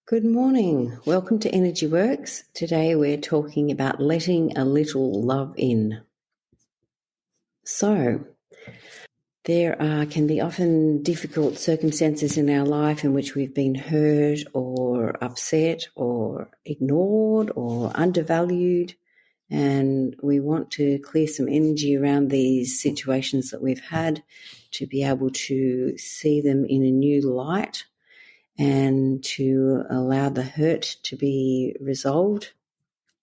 Good morning. Welcome to Energy Works. Today we're talking about letting a little love in. So, there can be often difficult circumstances in our life in which we've been hurt or upset or ignored or undervalued, and we want to clear some energy around these situations that we've had to be able to see them in a new light and to allow the hurt to be resolved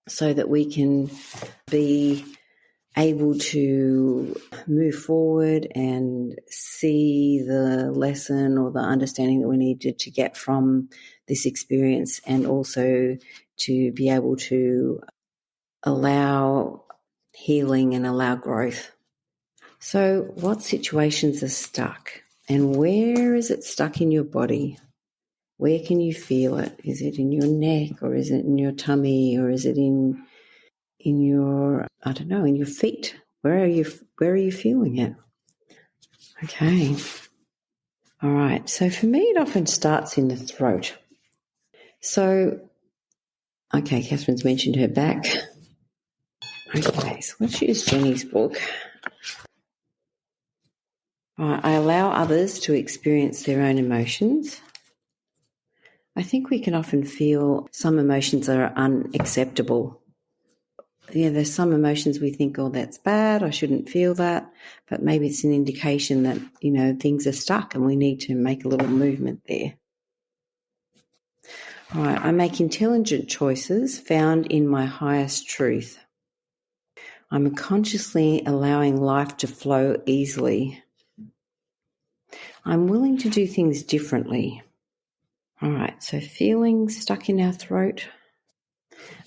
so that we can be able to move forward and see the lesson or the understanding that we needed to get from this experience, and also to be able to allow healing and allow growth. So what situations are stuck, and where is it stuck in your body? Where can you feel it? Is it in your neck, or is it in your tummy, or is it in your, in your feet? Where are you feeling it? Okay. All right. So for me, it often starts in the throat. So, okay, Catherine's mentioned her back. Okay, so let's use Jenny's book. All right, I allow others to experience their own emotions. I think we can often feel some emotions that are unacceptable. Yeah, there's some emotions we think, oh, that's bad, I shouldn't feel that, but maybe it's an indication that, things are stuck and we need to make a little movement there. All right, I make intelligent choices found in my highest truth. I'm consciously allowing life to flow easily. I'm willing to do things differently. All right, so feeling stuck in our throat.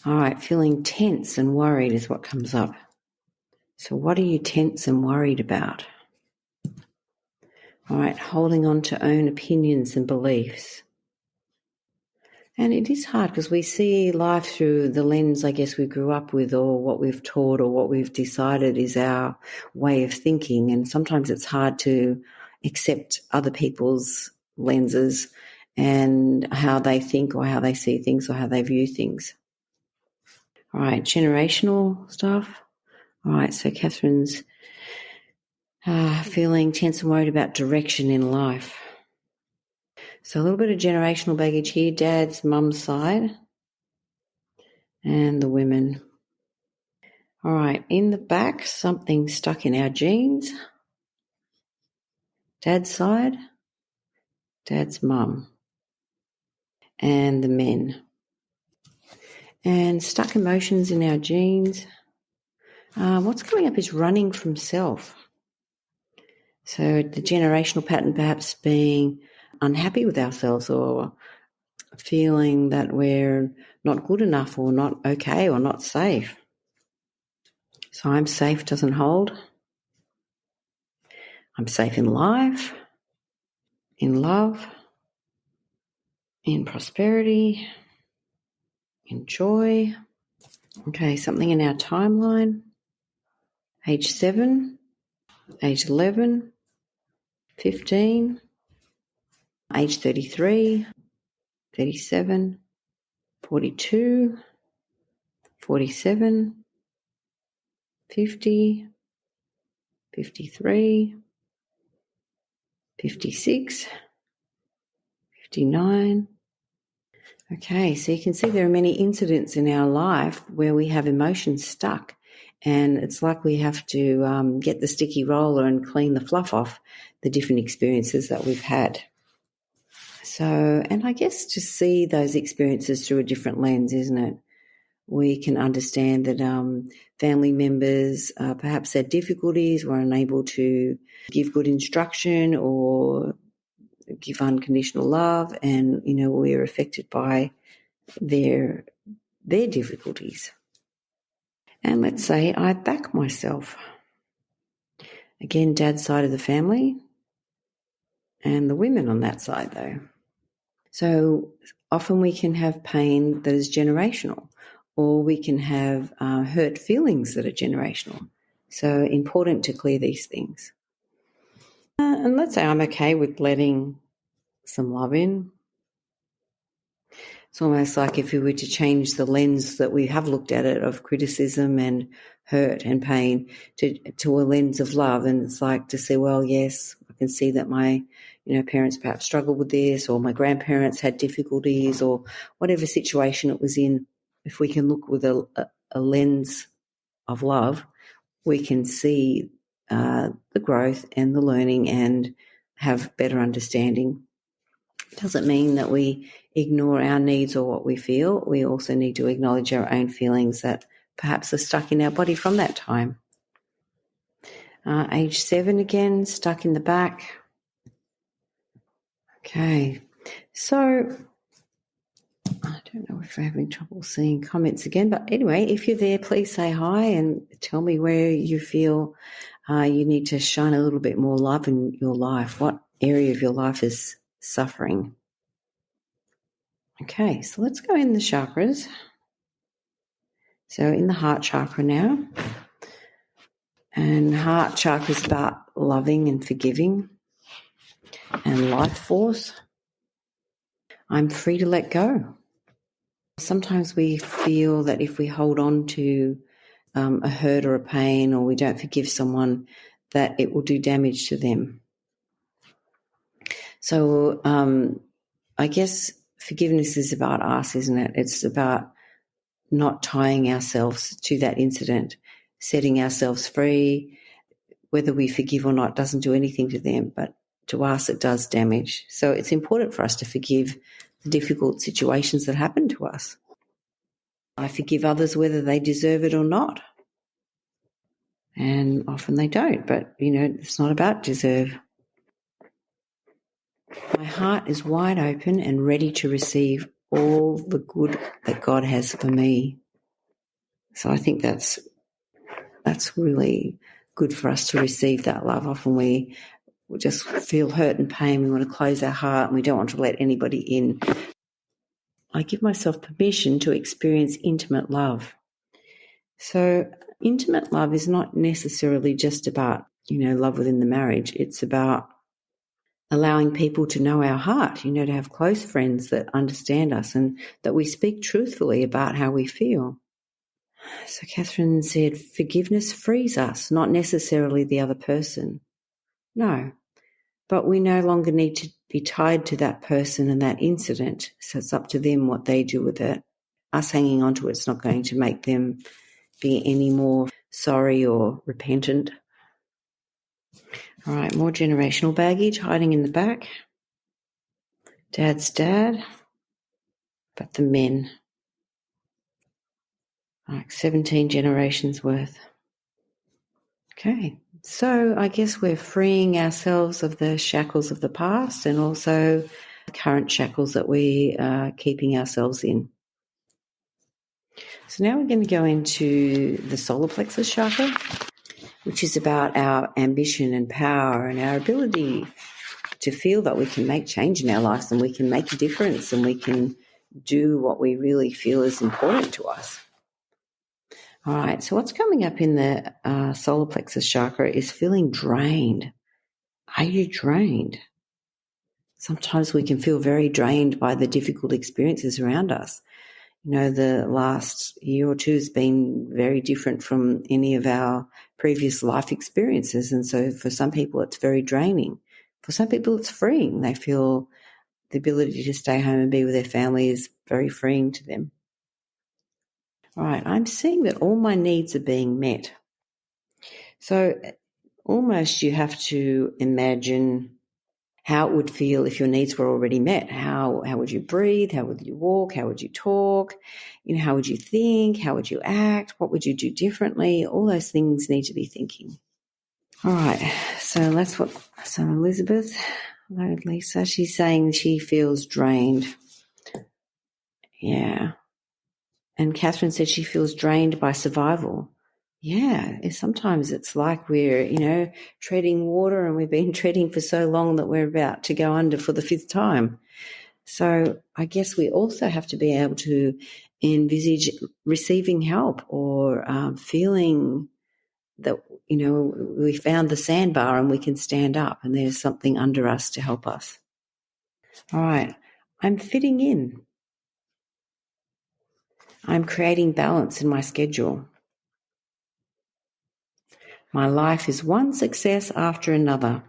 All right, feeling tense and worried is what comes up. So what are you tense and worried about? All right, holding on to own opinions and beliefs. And it is hard because we see life through the lens, I guess, we grew up with, or what we've taught, or what we've decided is our way of thinking. And sometimes it's hard to accept other people's lenses and how they think or how they see things or how they view things. All right, generational stuff. All right, so Catherine's feeling tense and worried about direction in life. So a little bit of generational baggage here, dad's mum's side and the women. All right, in the back, something stuck in our genes. Dad's side, dad's mum, and the men. And stuck emotions in our genes. What's coming up is running from self. So the generational pattern perhaps being unhappy with ourselves or feeling that we're not good enough or not okay or not safe. So I'm safe doesn't hold. I'm safe in life, in love, in prosperity, in joy. Okay, something in our timeline. Age 7, age 11, 15, age 33, 37, 42, 47, 50, 53, 56, 59. Okay, so you can see there are many incidents in our life where we have emotions stuck, and it's like we have to get the sticky roller and clean the fluff off the different experiences that we've had. So, and I guess to see those experiences through a different lens, isn't it? We can understand that family members perhaps had difficulties, were unable to give good instruction or give unconditional love, and, we're affected by their difficulties. And let's say I back myself. Again, dad's side of the family and the women on that side, though. So often we can have pain that is generational, or we can have hurt feelings that are generational. So important to clear these things. And let's say I'm okay with letting some love in. It's almost like if we were to change the lens that we have looked at it of criticism and hurt and pain to a lens of love. And it's like to say, well, yes, I can see that my parents perhaps struggled with this, or my grandparents had difficulties, or whatever situation it was in. If we can look with a lens of love, we can see the growth and the learning and have better understanding. Doesn't mean that we ignore our needs or what we feel. We also need to acknowledge our own feelings that perhaps are stuck in our body from that time. Age 7 again, stuck in the back. Okay, so I don't know if we're having trouble seeing comments again, but anyway, if you're there, please say hi and tell me where you feel you need to shine a little bit more love in your life. What area of your life is suffering? Okay, so let's go in the chakras. So in the heart chakra now. And heart chakra is about loving and forgiving and life force. I'm free to let go. Sometimes we feel that if we hold on to a hurt or a pain, or we don't forgive someone, that it will do damage to them. So I guess forgiveness is about us, isn't it? It's about not tying ourselves to that incident, setting ourselves free. Whether we forgive or not doesn't do anything to them, but to us it does damage. So it's important for us to forgive the difficult situations that happen to us. I forgive others whether they deserve it or not. And often they don't, but, it's not about deserve. My heart is wide open and ready to receive all the good that God has for me. So I think that's really good for us to receive that love. Often we just feel hurt and pain. We want to close our heart and we don't want to let anybody in. I give myself permission to experience intimate love. So intimate love is not necessarily just about, love within the marriage. It's about allowing people to know our heart, to have close friends that understand us and that we speak truthfully about how we feel. So Catherine said, forgiveness frees us, not necessarily the other person. No, but we no longer need to be tied to that person and that incident. So it's up to them what they do with it. Us hanging on to it's not going to make them be any more sorry or repentant. All right, more generational baggage hiding in the back. Dad's dad, but the men. Like 17 generations worth. Okay, so I guess we're freeing ourselves of the shackles of the past and also the current shackles that we are keeping ourselves in. So now we're going to go into the solar plexus chakra, which is about our ambition and power and our ability to feel that we can make change in our lives and we can make a difference and we can do what we really feel is important to us. All right, so what's coming up in the solar plexus chakra is feeling drained. Are you drained? Sometimes we can feel very drained by the difficult experiences around us. The last year or two has been very different from any of our previous life experiences. And so for some people, it's very draining. For some people, it's freeing. They feel the ability to stay home and be with their family is very freeing to them. All right, I'm seeing that all my needs are being met. So almost you have to imagine how it would feel if your needs were already met. How would you breathe? How would you walk? How would you talk? How would you think? How would you act? What would you do differently? All those things need to be thinking. All right, so Elizabeth, hello Lisa, she's saying she feels drained. Yeah. And Catherine said she feels drained by survival. Yeah, sometimes it's like we're, treading water and we've been treading for so long that we're about to go under for the 5th time. So I guess we also have to be able to envisage receiving help or feeling that, we found the sandbar and we can stand up and there's something under us to help us. All right, I'm fitting in. I'm creating balance in my schedule. My life is one success after another.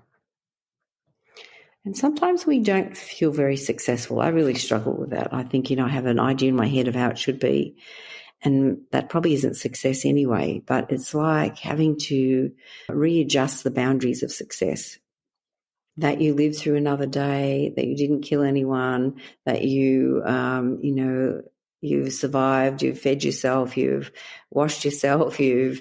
And sometimes we don't feel very successful. I really struggle with that. I think, I have an idea in my head of how it should be. And that probably isn't success anyway, but it's like having to readjust the boundaries of success. That you lived through another day, that you didn't kill anyone, that you've survived, you've fed yourself, you've washed yourself, your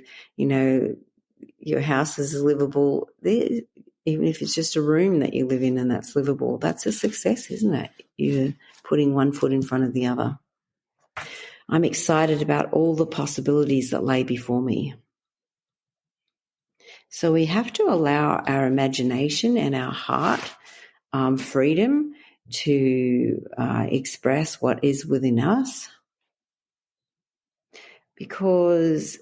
house is livable. Even if it's just a room that you live in and that's livable, that's a success, isn't it? You're putting one foot in front of the other. I'm excited about all the possibilities that lay before me. So we have to allow our imagination and our heart freedom to express what is within us, because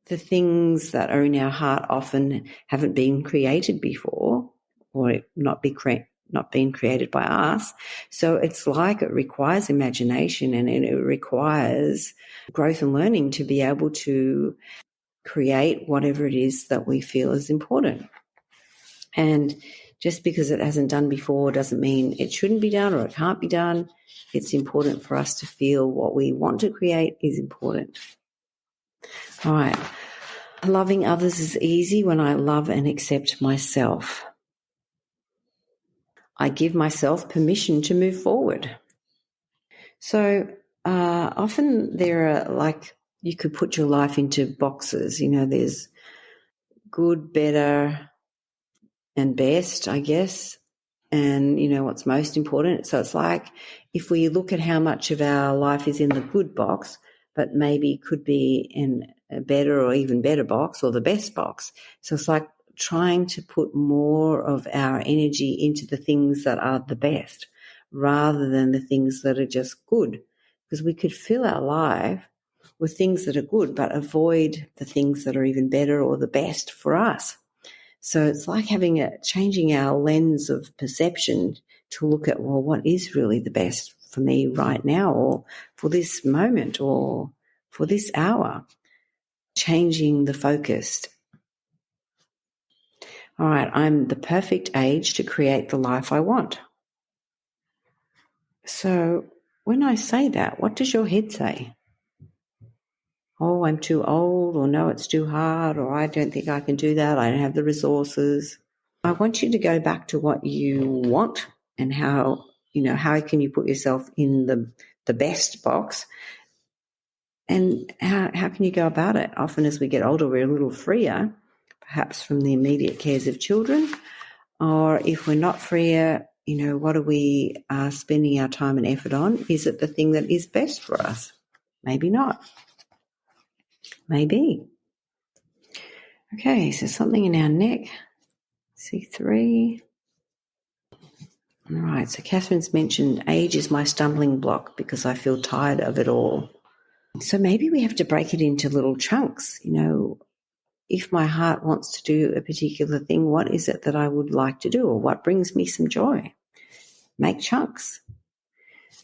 the things that are in our heart often haven't been created before, or not been created by us. So it's like it requires imagination, and it requires growth and learning to be able to create whatever it is that we feel is important. And just because it hasn't done before doesn't mean it shouldn't be done or it can't be done. It's important for us to feel what we want to create is important. All right. Loving others is easy when I love and accept myself. I give myself permission to move forward. So often there are, you could put your life into boxes. There's good, better, and best, I guess, and what's most important. So it's like if we look at how much of our life is in the good box, but maybe could be in a better or even better box or the best box. So it's like trying to put more of our energy into the things that are the best rather than the things that are just good, because we could fill our life with things that are good but avoid the things that are even better or the best for us. So it's like changing our lens of perception to look at, well, what is really the best for me right now, or for this moment, or for this hour. Changing the focus. All right, I'm the perfect age to create the life I want. So when I say that, what does your head say? Oh, I'm too old, or no, it's too hard, or I don't think I can do that, I don't have the resources. I want you to go back to what you want and how can you put yourself in the best box, and how can you go about it? Often as we get older, we're a little freer, perhaps from the immediate cares of children, or if we're not freer, what are we spending our time and effort on? Is it the thing that is best for us? Maybe not. Maybe. Okay, so something in our neck. C3. All right, so Catherine's mentioned age is my stumbling block because I feel tired of it all. So maybe we have to break it into little chunks. If my heart wants to do a particular thing, what is it that I would like to do, or what brings me some joy? Make chunks.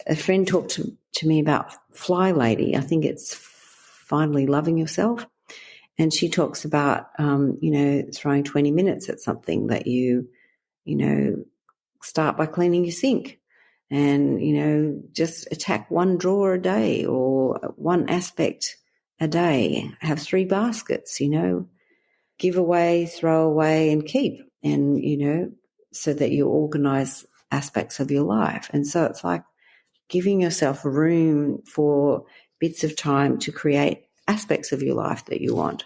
A friend talked to me about Fly Lady. I think it's Finally Loving Yourself. And she talks about, throwing 20 minutes at something that you start by cleaning your sink and, just attack one drawer a day or one aspect a day. Have 3 baskets, give away, throw away and keep, and, so that you organize aspects of your life. And so it's like giving yourself room for bits of time to create aspects of your life that you want.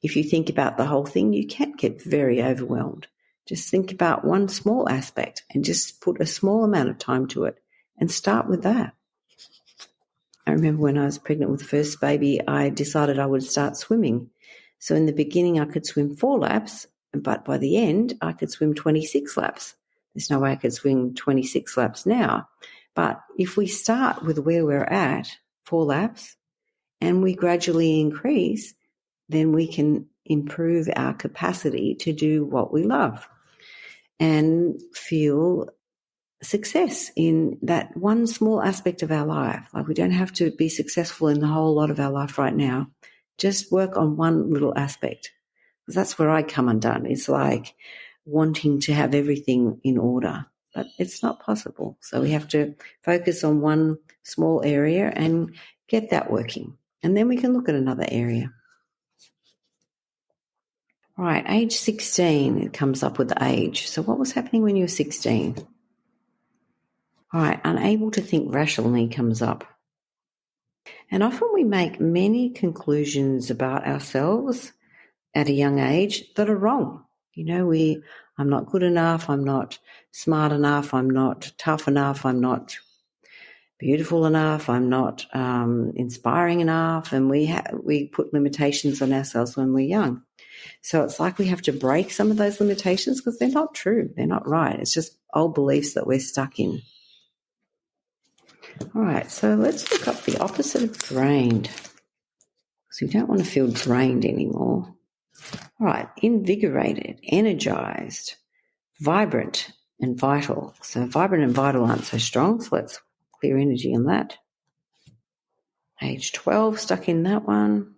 If you think about the whole thing, you can get very overwhelmed. Just think about one small aspect and just put a small amount of time to it and start with that. I remember when I was pregnant with the first baby, I decided I would start swimming. So in the beginning, I could swim 4 laps, but by the end, I could swim 26 laps. There's no way I could swim 26 laps now. But if we start with where we're at, 4 laps, and we gradually increase, then we can improve our capacity to do what we love and feel success in that one small aspect of our life. Like, we don't have to be successful in the whole lot of our life right now. Just work on one little aspect. Because that's where I come undone. It's like wanting to have everything in order, but it's not possible. So we have to focus on one small area and get that working. And then we can look at another area. All right, age 16, it comes up with the age. So what was happening when you were 16? All right, unable to think rationally comes up. And often we make many conclusions about ourselves at a young age that are wrong. I'm not good enough, I'm not smart enough, I'm not tough enough, I'm not beautiful enough, I'm not inspiring enough, and we put limitations on ourselves when we're young. So it's like we have to break some of those limitations because they're not true, they're not right. It's just old beliefs that we're stuck in. All right, so let's look up the opposite of drained. So we don't want to feel drained anymore. All right, invigorated, energized, vibrant, and vital. So vibrant and vital aren't so strong, so let's clear energy on that. Age 12, stuck in that one.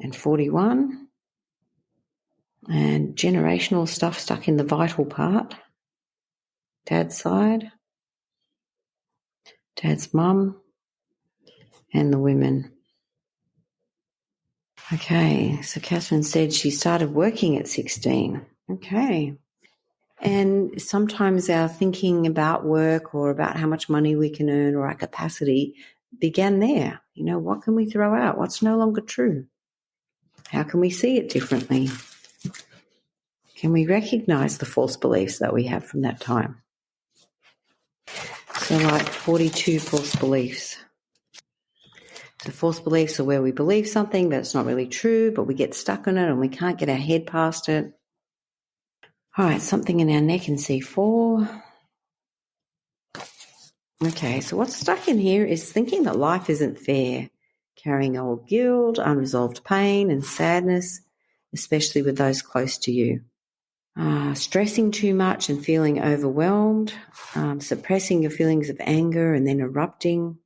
And 41. And generational stuff stuck in the vital part. Dad's side. Dad's mum. And the women. Okay, so Catherine said she started working at 16. Okay. And sometimes our thinking about work or about how much money we can earn or our capacity began there. What can we throw out? What's no longer true? How can we see it differently? Can we recognize the false beliefs that we have from that time? So like 42 false beliefs. So false beliefs are where we believe something that's not really true, but we get stuck on it and we can't get our head past it. All right, something in our neck in C4. Okay, so what's stuck in here is thinking that life isn't fair, carrying old guilt, unresolved pain and sadness, especially with those close to you. Stressing too much and feeling overwhelmed, suppressing your feelings of anger and then erupting.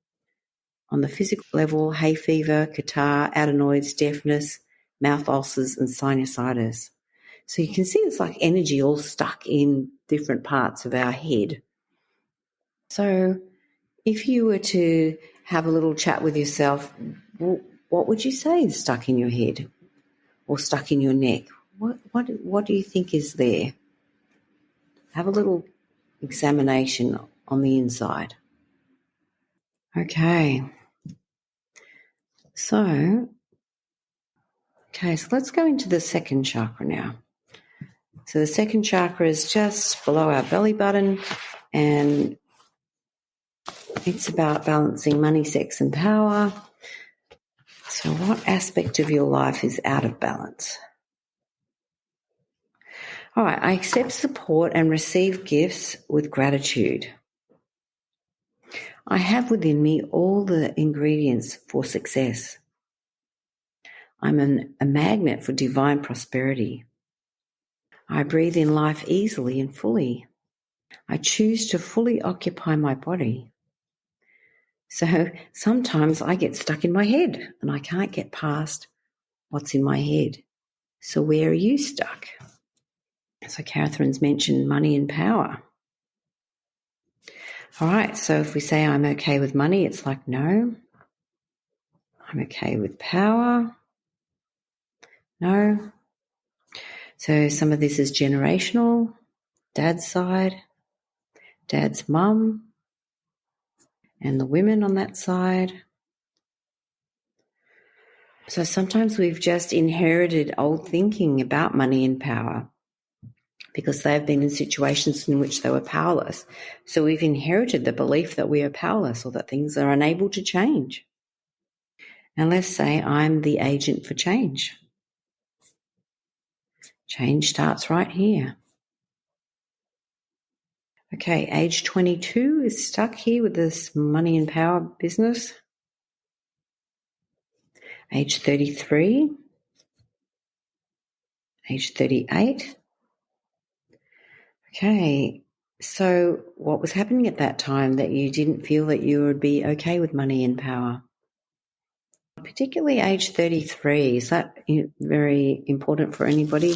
On the physical level, hay fever, catarrh, adenoids, deafness, mouth ulcers and sinusitis. So you can see it's like energy all stuck in different parts of our head. So if you were to have a little chat with yourself, what would you say is stuck in your head or stuck in your neck? What do you think is there? Have a little examination on the inside. Okay. So let's go into the second chakra now. So the second chakra is just below our belly button, and it's about balancing money, sex, and power. So what aspect of your life is out of balance? All right, I accept support and receive gifts with gratitude. I have within me all the ingredients for success. I'm a magnet for divine prosperity. I breathe in life easily and fully. I choose to fully occupy my body. So sometimes I get stuck in my head and I can't get past what's in my head. So where are you stuck? So Catherine's mentioned money and power. All right, so if we say I'm okay with money, it's like, no. I'm okay with power. No. So some of this is generational. Dad's side, dad's mum, and the women on that side. So sometimes we've just inherited old thinking about money and power because they've been in situations in which they were powerless. So we've inherited the belief that we are powerless or that things are unable to change. And let's say I'm the agent for change. Change starts right here. Okay, age 22 is stuck here with this money and power business. Age 33. Age 38. Okay, So what was happening at that time that you didn't feel that you would be okay with money and power? Particularly age 33, is that very important for anybody?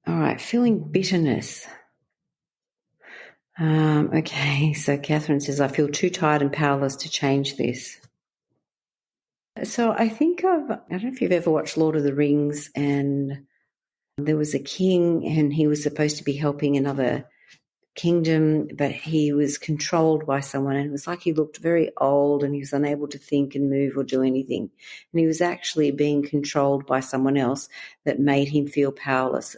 All right, feeling bitterness. Okay, so Catherine says, I feel too tired and powerless to change this. So I think I don't know if you've ever watched Lord of the Rings, and there was a king and he was supposed to be helping another kingdom, but he was controlled by someone, and it was like he looked very old and he was unable to think and move or do anything. And he was actually being controlled by someone else that made him feel powerless.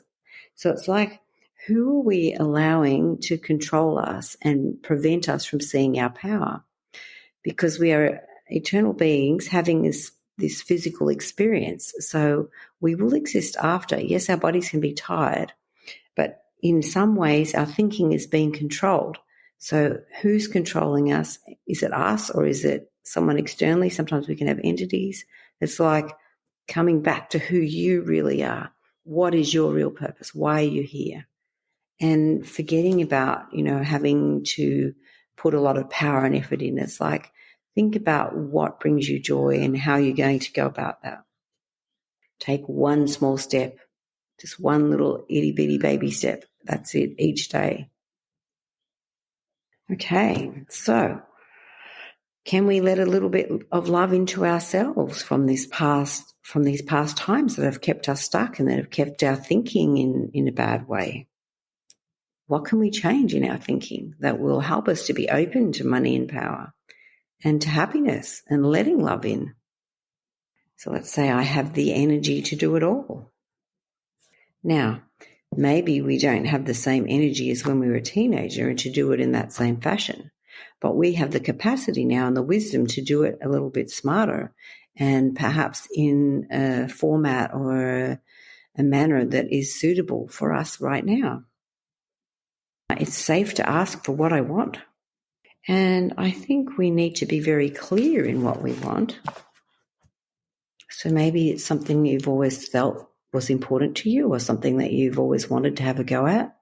So it's like, who are we allowing to control us and prevent us from seeing our power? Because we are eternal beings having this physical experience. So we will exist after. Yes, our bodies can be tired, but in some ways our thinking is being controlled. So who's controlling us? Is it us or is it someone externally? Sometimes we can have entities. It's like coming back to who you really are. What is your real purpose? Why are you here? And forgetting about, having to put a lot of power and effort in. It's like, think about what brings you joy and how you're going to go about that. Take one small step, just one little itty bitty baby step. That's it, each day. Okay, so can we let a little bit of love into ourselves from these past times that have kept us stuck and that have kept our thinking in a bad way? What can we change in our thinking that will help us to be open to money and power and to happiness and letting love in? So let's say I have the energy to do it all. Now, maybe we don't have the same energy as when we were a teenager and to do it in that same fashion, but we have the capacity now and the wisdom to do it a little bit smarter and perhaps in a format or a manner that is suitable for us right now. It's safe to ask for what I want. And I think we need to be very clear in what we want. So maybe it's something you've always felt was important to you or something that you've always wanted to have a go at.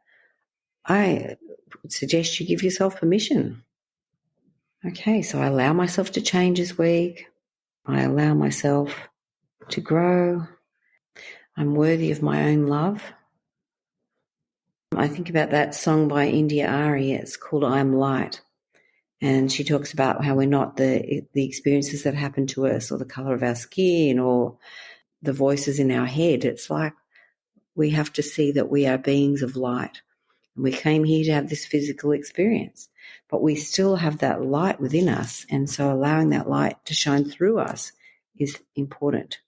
I would suggest you give yourself permission. Okay, so I allow myself to change this week. I allow myself to grow. I'm worthy of my own love. I think about that song by India Ari. It's called I'm Light. And she talks about how we're not the experiences that happen to us or the colour of our skin or the voices in our head. It's like we have to see that we are beings of light. And we came here to have this physical experience, but we still have that light within us. And so allowing that light to shine through us is important.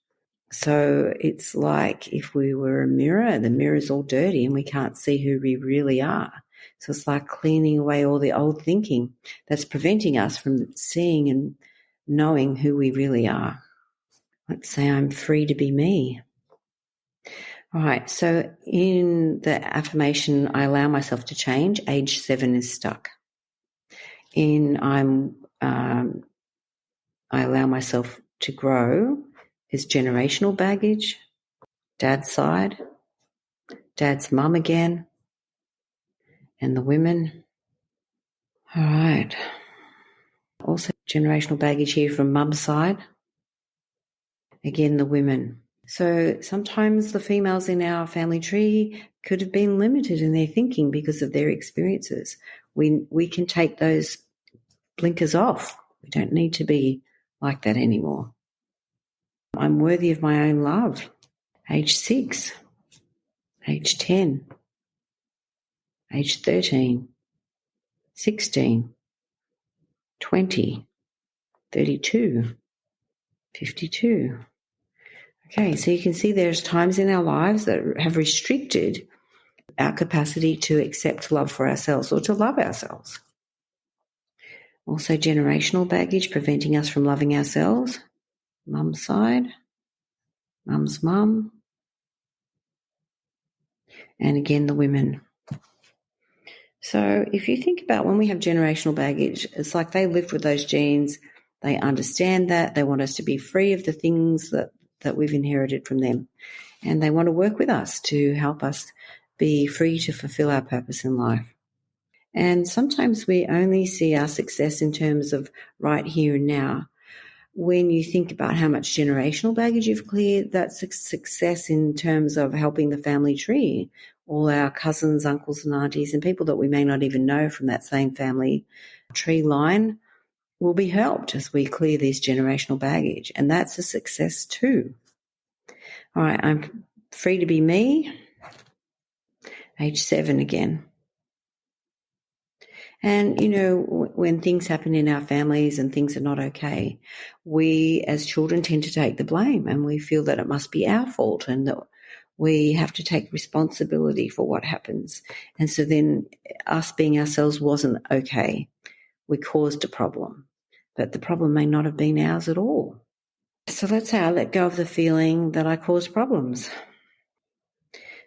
So it's like if we were a mirror, the mirror's all dirty and we can't see who we really are. So it's like cleaning away all the old thinking that's preventing us from seeing and knowing who we really are. Let's say I'm free to be me. All right, so in the affirmation, I allow myself to change, age 7 is stuck. I allow myself to grow is generational baggage, dad's side, dad's mum again, and the women. All right. Also generational baggage here from mum's side. Again, the women. So sometimes the females in our family tree could have been limited in their thinking because of their experiences. We can take those blinkers off. We don't need to be like that anymore. I'm worthy of my own love. Age 6, age 10, age 13, 16, 20, 32, 52. Okay, so you can see there's times in our lives that have restricted our capacity to accept love for ourselves or to love ourselves. Also generational baggage preventing us from loving ourselves. Mum's side, mum's mum, and again the women. So if you think about when we have generational baggage, it's like they lived with those genes, they understand that, they want us to be free of the things that we've inherited from them, and they want to work with us to help us be free to fulfill our purpose in life. And sometimes we only see our success in terms of right here and now. When you think about how much generational baggage you've cleared, that's success in terms of helping the family tree, all our cousins, uncles and aunties and people that we may not even know from that same family tree line will be helped as we clear this generational baggage. And that's a success too. All right, I'm free to be me. Age 7 again. And, when things happen in our families and things are not okay, we as children tend to take the blame and we feel that it must be our fault and that we have to take responsibility for what happens. And so then us being ourselves wasn't okay. We caused a problem, but the problem may not have been ours at all. So let's say I let go of the feeling that I caused problems.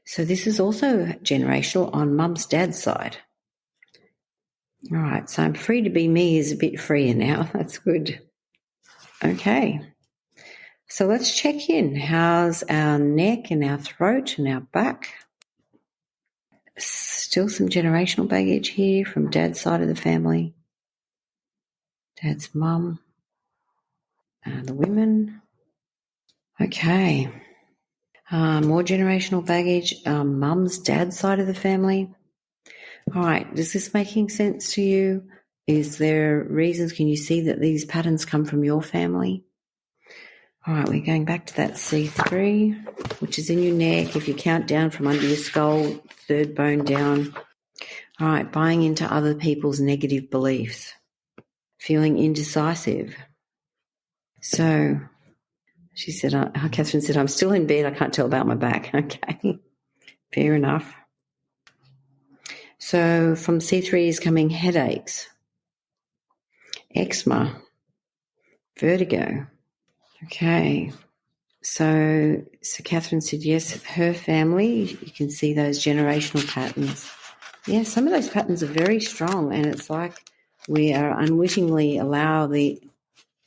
So this is also generational on mum's dad's side. All right, so I'm free to be me is a bit freer now. That's good. Okay, so let's check in. How's our neck and our throat and our back? Still some generational baggage here from dad's side of the family. Dad's mum, the women. Okay, more generational baggage. Mum's dad's side of the family. All right, is this making sense to you? Is there reasons? Can you see that these patterns come from your family? All right, we're going back to that C3, which is in your neck. If you count down from under your skull, third bone down. All right, buying into other people's negative beliefs, feeling indecisive. So she said, Catherine said, I'm still in bed. I can't tell about my back. Okay, fair enough. So from C3 is coming headaches, eczema, vertigo. Okay. So Catherine said, yes, her family, you can see those generational patterns. Yeah, some of those patterns are very strong, and it's like we are unwittingly allowing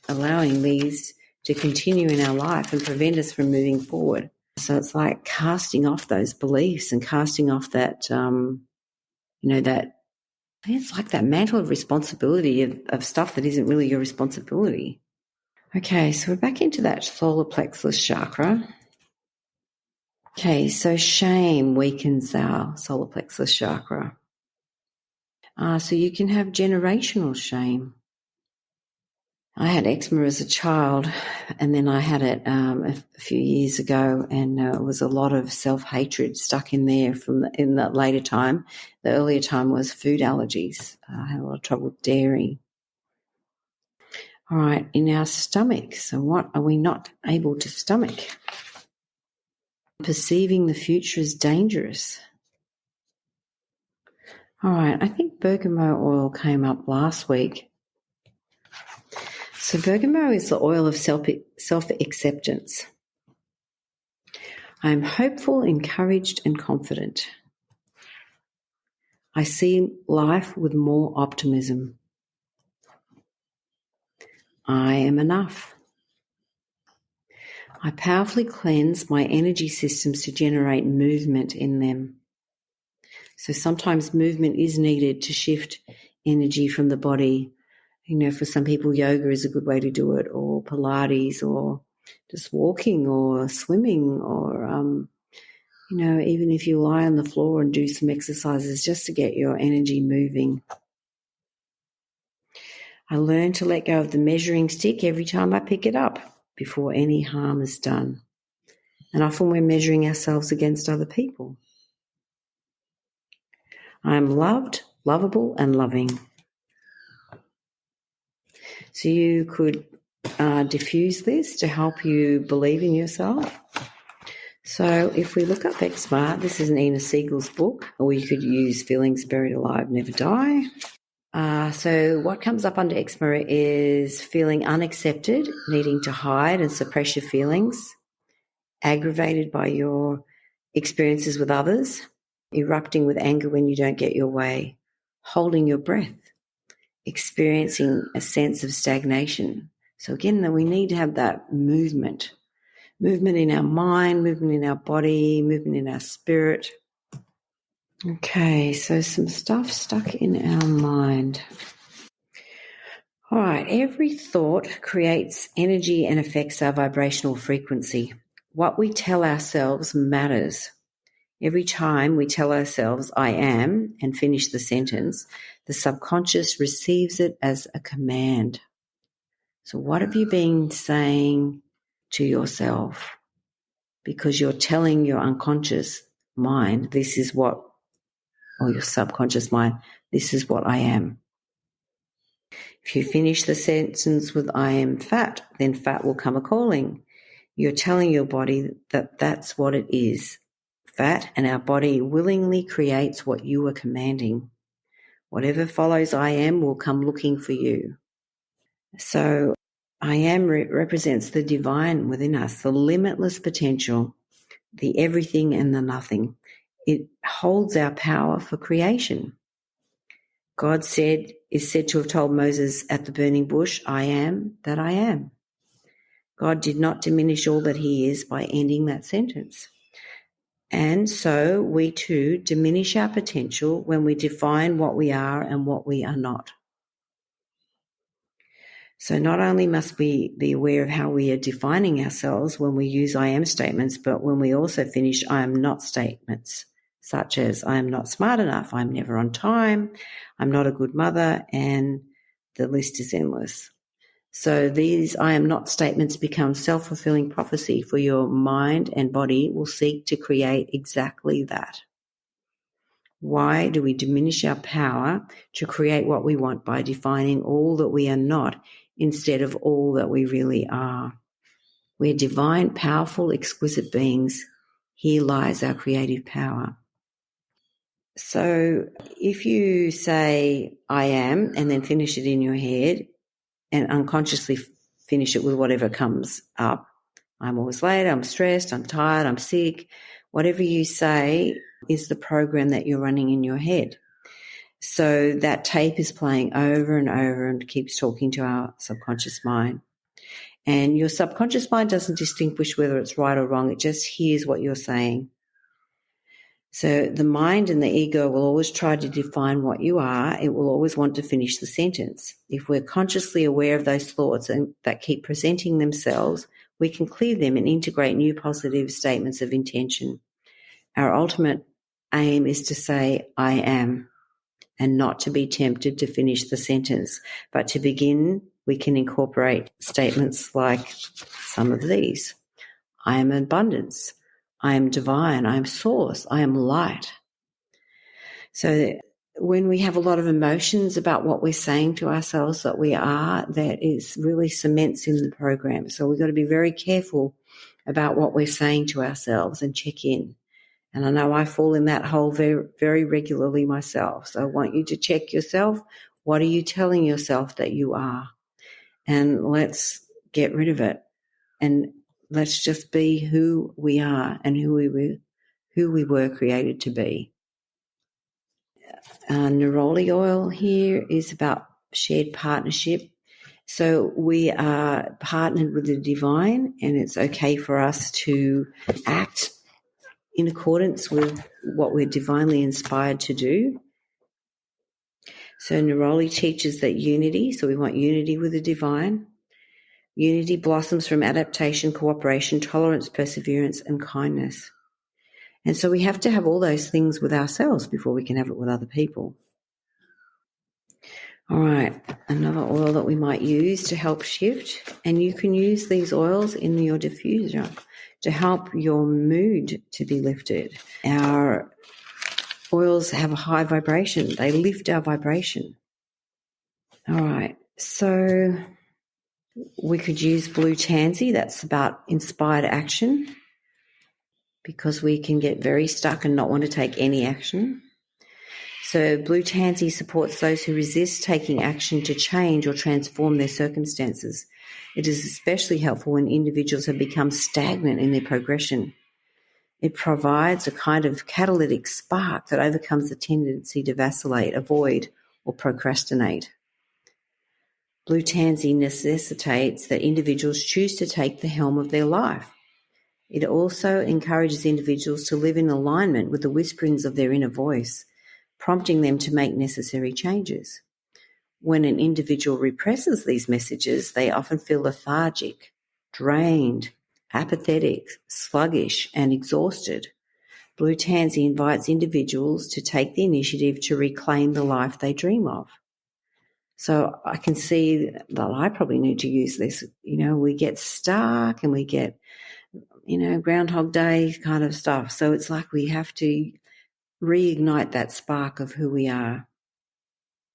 these to continue in our life and prevent us from moving forward. So it's like casting off those beliefs and casting off that, it's like that mantle of responsibility of stuff that isn't really your responsibility. Okay, so we're back into that solar plexus chakra. Okay, so shame weakens our solar plexus chakra. So you can have generational shame. I had eczema as a child, and then I had it a few years ago, and it was a lot of self-hatred stuck in there in the later time. The earlier time was food allergies. I had a lot of trouble with dairy. All right, in our stomach. So what are we not able to stomach? Perceiving the future as dangerous. All right, I think bergamot oil came up last week. So bergamot is the oil of self-acceptance. I am hopeful, encouraged, and confident. I see life with more optimism. I am enough. I powerfully cleanse my energy systems to generate movement in them. So sometimes movement is needed to shift energy from the body. For some people, yoga is a good way to do it, or Pilates, or just walking or swimming, or, even if you lie on the floor and do some exercises just to get your energy moving. I learn to let go of the measuring stick every time I pick it up before any harm is done. And often we're measuring ourselves against other people. I am loved, lovable, and loving. So you could diffuse this to help you believe in yourself. So if we look up eczema, this is Nina Siegel's book, or you could use Feelings Buried Alive, Never Die. So what comes up under eczema is feeling unaccepted, needing to hide and suppress your feelings, aggravated by your experiences with others, erupting with anger when you don't get your way, holding your breath, experiencing a sense of stagnation. So again, we need to have that movement in our mind, movement in our body, movement in our spirit. Okay, so some stuff stuck in our mind. All right, every thought creates energy and affects our vibrational frequency. What we tell ourselves matters. Every time we tell ourselves, I am, and finish the sentence, the subconscious receives it as a command. So what have you been saying to yourself? Because you're telling your unconscious mind, this is what, or your subconscious mind, this is what I am. If you finish the sentence with I am fat, then fat will come a-calling. You're telling your body that that's what it is, fat, and our body willingly creates what you are commanding. Whatever follows I am will come looking for you. So I am represents the divine within us, the limitless potential, the everything and the nothing. It holds our power for creation. God is said to have told Moses at the burning bush, I am that I am. God did not diminish all that he is by ending that sentence. And so we too diminish our potential when we define what we are and what we are not. So not only must we be aware of how we are defining ourselves when we use I am statements, but when we also finish I am not statements, such as I am not smart enough, I'm never on time, I'm not a good mother, and the list is endless. So these I am not statements become self-fulfilling prophecy, for your mind and body will seek to create exactly that. Why do we diminish our power to create what we want by defining all that we are not instead of all that we really are? We're divine, powerful, exquisite beings. Here lies our creative power. So if you say I am and then finish it in your head and unconsciously finish it with whatever comes up, I'm always late, I'm stressed, I'm tired, I'm sick, whatever you say is the program that you're running in your head. So that tape is playing over and over and keeps talking to our subconscious mind. And your subconscious mind doesn't distinguish whether it's right or wrong. It just hears what you're saying. So the mind and the ego will always try to define what you are. It will always want to finish the sentence. If we're consciously aware of those thoughts and that keep presenting themselves, we can clear them and integrate new positive statements of intention. Our ultimate aim is to say, I am, and not to be tempted to finish the sentence. But to begin, we can incorporate statements like some of these. I am abundance. I am divine. I am source. I am light. So when we have a lot of emotions about what we're saying to ourselves that we are, that is really cements in the program. So we've got to be very careful about what we're saying to ourselves and check in. And I know I fall in that hole very, very regularly myself. So I want you to check yourself. What are you telling yourself that you are? And let's get rid of it. And let's just be who we are and who we were created to be. Neroli oil here is about shared partnership. So we are partnered with the divine, and it's okay for us to act in accordance with what we're divinely inspired to do. So Neroli teaches that unity, so we want unity with the divine. Unity blossoms from adaptation, cooperation, tolerance, perseverance, and kindness. And so we have to have all those things with ourselves before we can have it with other people. All right, another oil that we might use to help shift, and you can use these oils in your diffuser to help your mood to be lifted. Our oils have a high vibration. They lift our vibration. All right, so we could use blue tansy. That's about inspired action, because we can get very stuck and not want to take any action. So blue tansy supports those who resist taking action to change or transform their circumstances. It is especially helpful when individuals have become stagnant in their progression. It provides a kind of catalytic spark that overcomes the tendency to vacillate, avoid, or procrastinate. Blue tansy necessitates that individuals choose to take the helm of their life. It also encourages individuals to live in alignment with the whisperings of their inner voice, prompting them to make necessary changes. When an individual represses these messages, they often feel lethargic, drained, apathetic, sluggish, and exhausted. Blue Tansy invites individuals to take the initiative to reclaim the life they dream of. So I can see that I probably need to use this. We get stuck and we get, Groundhog Day kind of stuff. So it's like we have to reignite that spark of who we are.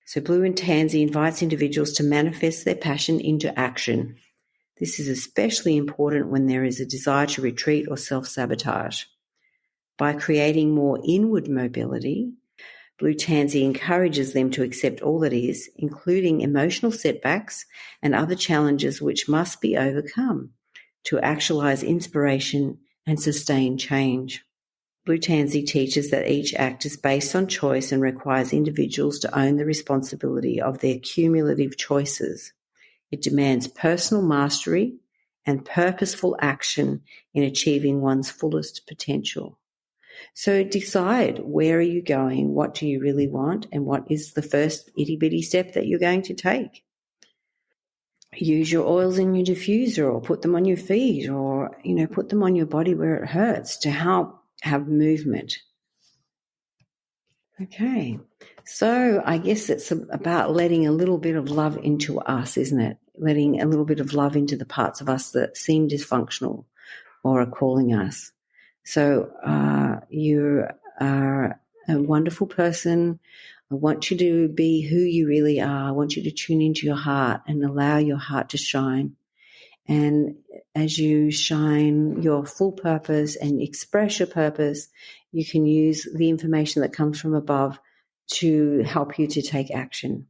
So Blue and Tansy invites individuals to manifest their passion into action. This is especially important when there is a desire to retreat or self-sabotage. By creating more inward mobility, Blue Tansy encourages them to accept all that is, including emotional setbacks and other challenges which must be overcome to actualize inspiration and sustain change. Blue Tansy teaches that each act is based on choice and requires individuals to own the responsibility of their cumulative choices. It demands personal mastery and purposeful action in achieving one's fullest potential. So decide, where are you going? What do you really want? And what is the first itty-bitty step that you're going to take? Use your oils in your diffuser, or put them on your feet, or, put them on your body where it hurts to help have movement. Okay, so I guess it's about letting a little bit of love into us, isn't it? Letting a little bit of love into the parts of us that seem dysfunctional or are calling us. So you are a wonderful person. I want you to be who you really are. I want you to tune into your heart and allow your heart to shine. And as you shine your full purpose and express your purpose, you can use the information that comes from above to help you to take action.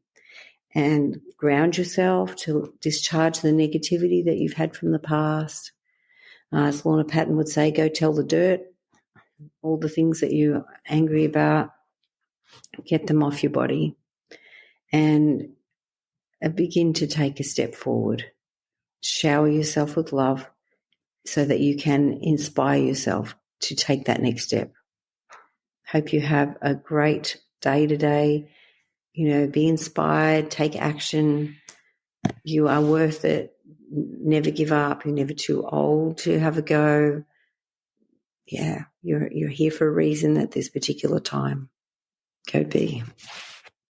And ground yourself to discharge the negativity that you've had from the past. As Lorna Patton would say, go tell the dirt, all the things that you're angry about, get them off your body and begin to take a step forward. Shower yourself with love so that you can inspire yourself to take that next step. Hope you have a great day today. Be inspired, take action. You are worth it. Never give up. You're never too old to have a go. Yeah, you're here for a reason at this particular time. Go be.